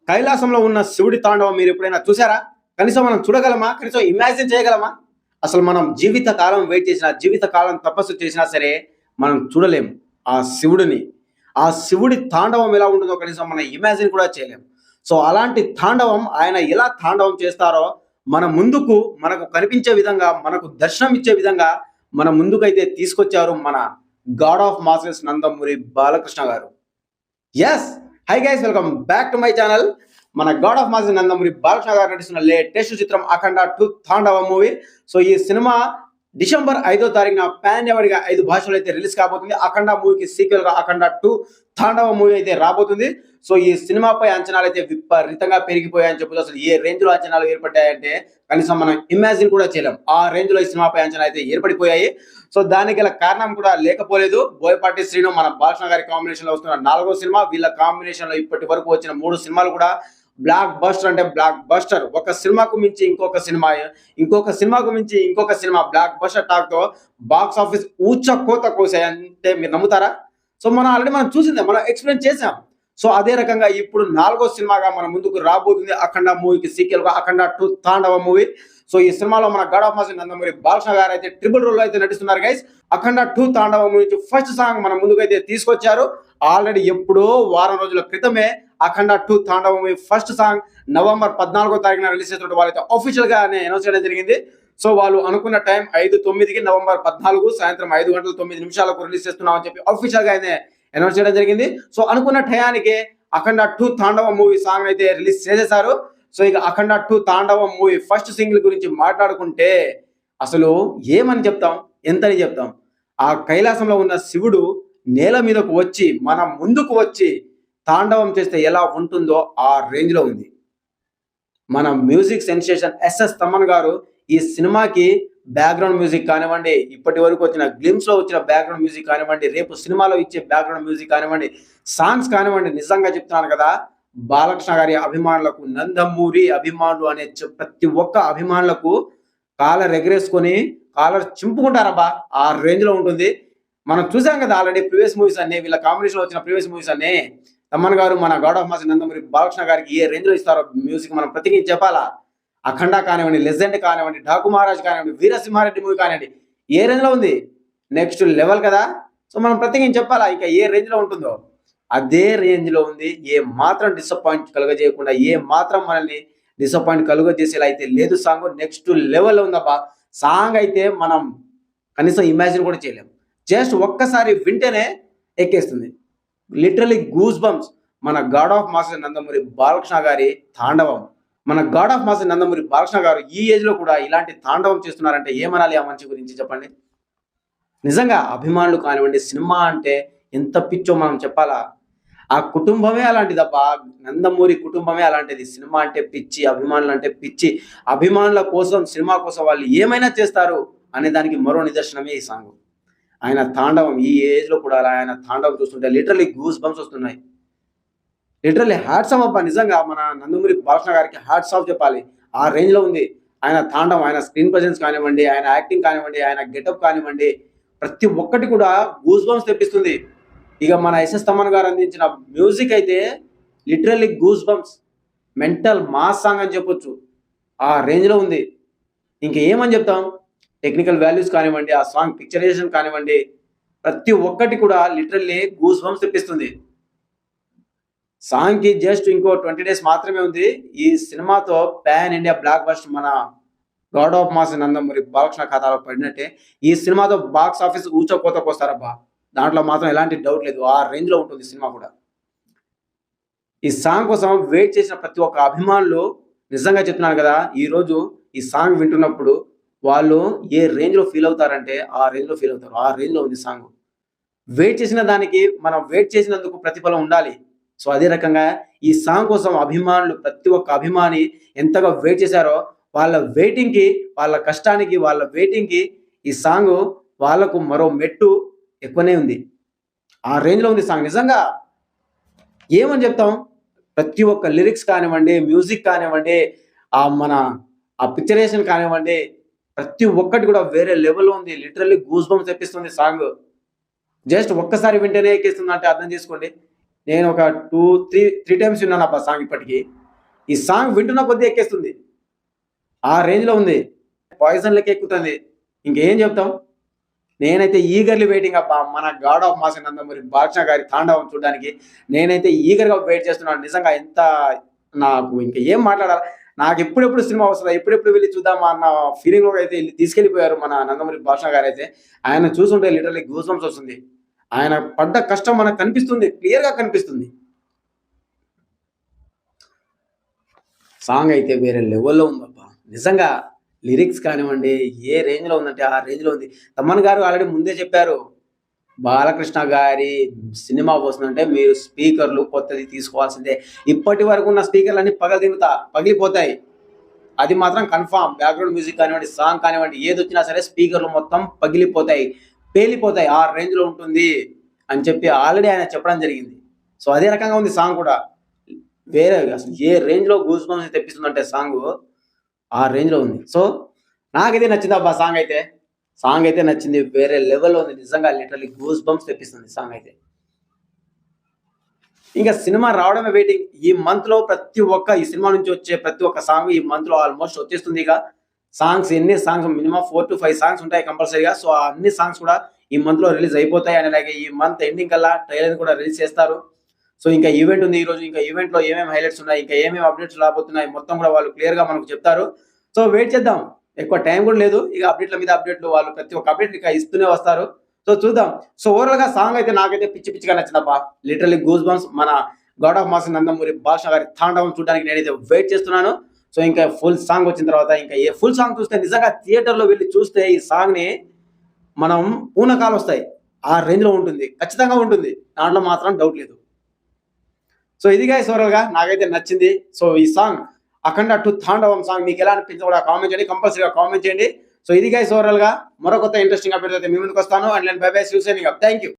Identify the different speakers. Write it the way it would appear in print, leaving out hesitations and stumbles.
Speaker 1: కైలాసంలో ఉన్న శివుడి తాండవం మీరు ఎప్పుడైనా చూసారా? కనీసం మనం చూడగలమా? కనీసం ఇమాజిన్ చేయగలమా? అసలు మనం జీవిత కాలం వెయిట్ చేసినా, జీవిత కాలం తపస్సు చేసినా సరే మనం చూడలేము ఆ శివుడిని. ఆ శివుడి తాండవం ఎలా ఉంటుందో కనీసం మనం ఇమాజిన్ కూడా చేయలేము. సో అలాంటి తాండవం ఆయన ఎలా తాండవం చేస్తారో మన ముందుకు మనకు కనిపించే విధంగా, మనకు దర్శనం ఇచ్చే విధంగా మన ముందుకైతే తీసుకొచ్చారు మన God of masses Nandamuri Balakrishna garu. Yes, hi guys, welcome back to my channel. మన God of mass Nandamuri Balakrishna garu నటిస్తున్న లేటెస్ట్ చిత్రం అఖండ 2 తాండవ మూవీ. సో ఈ సినిమా డిసెంబర్ 5వ తారీఖున పాన్ ఎవరిగా 5 భాషలు అయితే రిలీజ్ కాబోతుంది. అఖండ మూవీకి సీక్వెల్ గా అఖండ 2 తాండవ మూవీ అయితే రాబోతుంది. సో ఈ సినిమాపై అంచనాలు అయితే విపరీతంగా పెరిగిపోయాయని చెప్పొచ్చు. అసలు ఏ రేంజ్ లో అంచనాలు ఏర్పడ్డాయంటే కనీసం మనం ఇమాజిన్ కూడా చేయలేం. ఆ రేంజ్ లో ఈ సినిమాపై అంచనాలు అయితే ఏర్పడిపోయాయి. సో దానికి గల కారణం కూడా లేకపోలేదు. బోయపాటి శ్రీను మన బాలకృష్ణ గారి కాంబినేషన్ లో వస్తున్న 4వ సినిమా. వీళ్ళ కాంబినేషన్ లో ఇప్పటి వరకు వచ్చిన 3 సినిమాలు కూడా బ్లాక్ బస్టర్ అంటే బ్లాక్ బస్టర్. ఒక సినిమాకు మించి ఇంకొక సినిమా, ఇంకొక సినిమాకు మించి ఇంకొక సినిమా బ్లాక్ బస్టర్ టాక్ తో బాక్స్ ఆఫీస్ ఊచ కోత కోసాయి అంటే మీరు నమ్ముతారా? సో మనం ఆల్రెడీ మనం చూసిందే, మనం ఎక్స్ప్లెయిన్ చేసాం. సో అదే రకంగా ఇప్పుడు 4వ సినిమాగా మన ముందుకు రాబోతుంది అఖండ మూవీకి సీక్వెల్ గా అఖండ 2 తాండవ మూవీ. సో ఈ సినిమాలో మన God of mass Nandamuri Balakrishna గారు అయితే ట్రిపుల్ రోల్ అయితే నటిస్తున్నారు గైస్. అఖండ 2 తాండవ మూవీ ఫస్ట్ సాంగ్ మన ముందుకైతే తీసుకొచ్చారు. ఆల్రెడీ ఎప్పుడో వారం రోజుల క్రితమే అఖండ 2 Thandava movie first song November 14వ తారీఖున రిలీజ్ చేస్తున్న వాళ్ళైతే అఫీషియల్ గా అనౌన్స్ చేయడం జరిగింది. సో వాళ్ళు అనుకున్న టైం 5/9కి నవంబర్ 14 సాయంత్రం 5:09 రిలీజ్ చేస్తున్నామని చెప్పి అఫీషియల్ గా అయితే అనౌన్స్ చేయడం జరిగింది. సో అనుకున్న టయానికి అఖండ 2 తాండవ మూవీ సాంగ్ అయితే రిలీజ్ చేసేశారు. సో ఇక అఖండ 2 తాండవ మూవీ ఫస్ట్ సింగిల్ గురించి మాట్లాడుకుంటే అసలు ఏమని చెప్తాం, ఎంతని చెప్తాం? ఆ కైలాసంలో ఉన్న శివుడు నేల మీదకు వచ్చి మన ముందుకు వచ్చి తాండవం చేస్తే ఎలా ఉంటుందో ఆ రేంజ్ లో ఉంది. మన మ్యూజిక్ సెన్సేషన్ ఎస్ఎస్ తమన్ గారు ఈ సినిమాకి బ్యాక్గ్రౌండ్ మ్యూజిక్ కానివ్వండి, ఇప్పటి వరకు వచ్చిన గ్లిమ్స్ లో వచ్చిన బ్యాక్గ్రౌండ్ మ్యూజిక్ కానివ్వండి, రేపు సినిమాలో ఇచ్చే బ్యాక్గ్రౌండ్ మ్యూజిక్ కానివ్వండి, సాంగ్స్ కానివ్వండి, నిజంగా చెప్తున్నాను కదా, బాలకృష్ణ గారి అభిమానులకు, నందమూరి అభిమానులు అనే ప్రతి ఒక్క అభిమానులకు కాలర్ ఎగరేసుకొని కాలర్ చింపుకుంటారబ్బా, ఆ రేంజ్ లో ఉంటుంది. మనం చూసాం కదా ఆల్రెడీ ప్రీవియస్ మూవీస్ అన్ని, వీళ్ళ కాంబినేషన్ లో వచ్చిన ప్రీవియస్ మూవీస్ అన్ని. తమ్మన్ గారు మన God of mass Nandamuri Balakrishna గారికి ఏ రేంజ్ లో ఇస్తారో మ్యూజిక్ మనం ప్రతికి చెప్పాలా. అఖండ కానివ్వండి, లెజెండ్ కానివ్వండి, డాకు మహారాజ్ కానివ్వండి, వీరసింహారెడ్డి మూవీ కానివ్వండి, ఏ రేంజ్ లో ఉంది, నెక్స్ట్ లెవెల్ కదా. సో మనం ప్రతికి చెప్పాలా ఇక ఏ రేంజ్ లో ఉంటుందో. అదే రేంజ్ లో ఉంది. ఏ మాత్రం డిసప్పాయింట్ కలుగజేయకుండా, ఏ మాత్రం మనల్ని డిసప్పాయింట్ కలుగజేసేలా అయితే లేదు. సాంగ్ నెక్స్ట్ లెవెల్ ఉందబ్బా. సాంగ్ అయితే మనం కనీసం ఇమాజిన్ కూడా చేయలేము. జస్ట్ ఒక్కసారి వింటేనే ఎక్కేస్తుంది. Literally goosebumps. మన God of mass Nandamuri Balakrishna గారి తాండవం. మన God of mass Nandamuri Balakrishna garu ఈ ఏజ్ లో కూడా ఇలాంటి తాండవం చేస్తున్నారంటే ఏమనాలి ఆ మనిషి గురించి చెప్పండి. నిజంగా అభిమానులు కానివ్వండి, సినిమా అంటే ఎంత పిచ్చో మనం చెప్పాలా. ఆ కుటుంబమే అలాంటిదబ్బా, నందమూరి కుటుంబమే అలాంటిది. సినిమా అంటే పిచ్చి, అభిమానులు అంటే పిచ్చి. అభిమానుల కోసం, సినిమా కోసం వాళ్ళు ఏమైనా చేస్తారు అనే దానికి మరో నిదర్శనమే ఈ సాంగ్. ఆయన తాండవం ఈ ఏజ్ లో కూడా ఆయన తాండవం చూస్తుంటే లిటరలీ గూస్ బంప్స్ వస్తున్నాయి. లిటరలీ హ్యాట్స్ ఆఫ్ అబ్బా. నిజంగా మన నందమూరి బాలకృష్ణ గారికి హ్యాట్స్ ఆఫ్ చెప్పాలి. ఆ రేంజ్ లో ఉంది ఆయన తాండవం. ఆయన స్క్రీన్ ప్రెజెన్స్ కానివ్వండి, ఆయన యాక్టింగ్ కానివ్వండి, ఆయన గెటప్ కానివ్వండి, ప్రతి ఒక్కటి కూడా గూస్ బంప్స్ తెప్పిస్తుంది. ఇక మన ఎస్ఎస్ తమన్ గారు అందించిన మ్యూజిక్ అయితే literally goose bumps, mental mass song అని చెప్పొచ్చు. ఆ రేంజ్ లో ఉంది. ఇంకేమని చెప్తాం? టెక్నికల్ వాల్యూస్ కానివ్వండి, ఆ సాంగ్ పిక్చరైజేషన్ కానివ్వండి, ప్రతి ఒక్కటి కూడా లిటరల్లీ గూస్ బంప్స్ తెప్పిస్తుంది. సాంగ్ కి జస్ట్ ఇంకో 20 days మాత్రమే ఉంది. ఈ సినిమాతో పాన్ ఇండియా బ్లాక్ బస్టర్ మన God of mass Nandamuri Balakrishna ఖాతాలో పడినట్టే. ఈ సినిమాతో బాక్స్ ఆఫీస్ ఊచకోతకు వస్తారబ్బా, దాంట్లో మాత్రం ఎలాంటి డౌట్ లేదు. ఆ రేంజ్ లో ఉంటుంది సినిమా కూడా. ఈ సాంగ్ కోసం వెయిట్ చేసిన ప్రతి ఒక్క అభిమానులు నిజంగా చెప్తున్నాను కదా, ఈ రోజు ఈ సాంగ్ వింటున్నప్పుడు వాళ్ళు ఏ రేంజ్ లో ఫీల్ అవుతారంటే ఆ రేంజ్ లో ఫీల్ అవుతారు. ఆ రేంజ్ లో ఉంది సాంగ్. వెయిట్ చేసిన దానికి మనం వెయిట్ చేసినందుకు ప్రతిఫలం ఉండాలి. సో అదే రకంగా ఈ సాంగ్ కోసం అభిమానులు, ప్రతి ఒక్క అభిమాని ఎంతగా వెయిట్ చేశారో, వాళ్ళ వెయిటింగ్ కి, వాళ్ళ కష్టానికి, వాళ్ళ వెయిటింగ్ కి ఈ సాంగ్ వాళ్ళకు మరో మెట్టు ఎక్కువనే ఉంది. ఆ రేంజ్ లో ఉంది సాంగ్. నిజంగా ఏమని చెప్తాం? ప్రతి ఒక్క లిరిక్స్ కానివ్వండి, మ్యూజిక్ కానివ్వండి, మన ఆ పిక్చరేషన్ కానివ్వండి, ప్రతి ఒక్కటి కూడా వేరే లెవెల్లో ఉంది. లిటరల్లీ గూస్ బంప్స్ తెప్పిస్తుంది సాంగ్. జస్ట్ ఒక్కసారి వింటేనే ఎక్కిస్తుంది అంటే అర్థం చేసుకోండి. నేను ఒక త్రీ టైమ్స్ విన్నాను అబ్బా సాంగ్ ఇప్పటికీ. ఈ సాంగ్ వింటున్న కొద్దీ ఎక్కేస్తుంది. ఆ రేంజ్‌లో ఉంది. పాయిజన్ లెక్క ఎక్కుతుంది. ఇంకేం చెప్తాం? నేనైతే ఈగర్‌లీ వెయిటింగ్ అబ్బా! మన God of mass Nandamuri Badshah గారి తాండవం చూడడానికి నేనైతే ఈగర్‌గా వెయిట్ చేస్తున్నాను. నిజంగా ఎంత నాకు ఇంక ఏం మాట్లాడాలా? నాకు ఎప్పుడెప్పుడు సినిమా వస్తదా? ఎప్పుడెప్పుడు వెళ్లి చూద్దామా అన్న ఫీలింగ్‌లోకి అయితే తీసుకెళ్ళిపోయారు మన నందమూరి బాద్‌షా గారైతే. ఆయన చూస్తుంటే లిటరల్లీ గూస్ బంప్స్ వస్తుంది. ఆయన పడ్డ కష్టం మనకు కనిపిస్తుంది. క్లియర్‌గా కనిపిస్తుంది. సాంగ్ అయితే వేరే లెవెల్‌లో ఉందబ్బా! నిజంగా లిరిక్స్ కానివ్వండి, ఏ రేంజ్‌లో ఉందంటే ఆ రేంజ్‌లో ఉంది. తమన్ గారు ఆల్రెడీ ముందే చెప్పారు. బాలకృష్ణ గారి సినిమా వస్తుందంటే మీరు స్పీకర్‌లు కొత్తది తీసుకోవాల్సిందే. ఇప్పటి వరకు ఉన్న స్పీకర్‌లన్నీ పగిలిపోతాయి. అది మాత్రం కన్ఫర్మ్. బ్యాక్‌గ్రౌండ్ మ్యూజిక్ కానివ్వండి, సాంగ్ కానివ్వండి ఏదొచ్చినా సరే స్పీకర్‌లు మొత్తం పగిలిపోతాయి. పేలిపోతాయి. ఆ రేంజ్‌లో ఉంటుంది అని చెప్పి ఆల్రెడీ ఆయన చెప్పడం జరిగింది. సో, అదే రకంగా ఉంది సాంగ్ కూడా. వేరే అసలు ఏ రేంజ్‌లో గూస్ బంప్స్ తెప్పిస్తుందంటే సాంగు, ఆ రేంజ్‌లో ఉంది. సో, నాకైతే నచ్చిందబ్బా సాంగ్ అయితే. సాంగ్ అయితే నచ్చింది. వేరే లెవెల్‌లో ఉంది. నిజంగా లిటరల్లీ గూస్ బంప్స్ తెప్పిస్తుంది సాంగ్ అయితే. ఇంకా సినిమా రావడమే వెయిటింగ్. ఈ మంత్‌లో ఈ సినిమా నుంచి వచ్చే ప్రతి ఒక్క సాంగ్ ఈ మంత్‌లో ఆల్‌మోస్ట్ వచ్చేస్తుంది ఇక. ఎన్ని సాంగ్స్ మినిమమ్ 4-5 సాంగ్స్ ఉంటాయి కంపల్సరీగా. సో, ఆ అన్ని సాంగ్స్ కూడా ఈ మంత్‌లో రిలీజ్ అయిపోతాయి. అండ్ అలాగే ఈ మంత్ ఎండింగ్ కల్లా ట్రైలర్ కూడా రిలీజ్ చేస్తారు. సో, ఇంకా ఈవెంట్ ఉంది ఈరోజు. ఇంకా ఈవెంట్‌లో ఏమేమి హైలైట్స్ ఉన్నాయి, ఇంకా ఏమేమి అప్డేట్స్ రాబోతున్నాయి మొత్తం కూడా వాళ్ళు క్లియర్‌గా మనకు చెప్తారు. సో, వెయిట్ చేద్దాం. ఎక్కువ టైం కూడా లేదు. ఇక అప్డేట్ల మీద అప్డేట్‌లు వాళ్ళు ప్రతి ఒక్క అప్డేట్ ఇక ఇస్తూనే వస్తారు. సో, చూద్దాం. సో, ఓవరాల్‌గా సాంగ్ అయితే నాకైతే పిచ్చిగా నచ్చిందబ్బా! లిటరల్లీ గూస్ బంప్స్ మన God of mass Nandamuri Badshah గారి తాండవం చూడడానికి నేనైతే వెయిట్ చేస్తున్నాను. సో, ఇంకా ఫుల్ సాంగ్ వచ్చిన తర్వాత ఇంకా ఫుల్ సాంగ్ చూస్తే నిజంగా థియేటర్‌లో వెళ్లి చూస్తే ఈ సాంగ్‌ని మనం పూనకాలొస్తాయి. ఆ రేంజ్‌లో ఉంటుంది. ఖచ్చితంగా ఉంటుంది. దాంట్లో మాత్రం డౌట్ లేదు. సో, ఇది గైస్ ఓవరాల్‌గా నాకైతే నచ్చింది. సో, ఈ సాంగ్ 'అఖండ 2 తాండవం' సాంగ్ మీకెలా అనిపించిందో కూడా కామెంట్ చేయండి. కంపల్సరీగా కామెంట్ చేయండి. సో, ఇది గైస్ ఓవరాల్‌గా మరో కొత్త ఇంట్రెస్టింగ్ అప్డేట్ అయితే మీ ముందుకొస్తాను. And bye bye. See you soon. Thank you.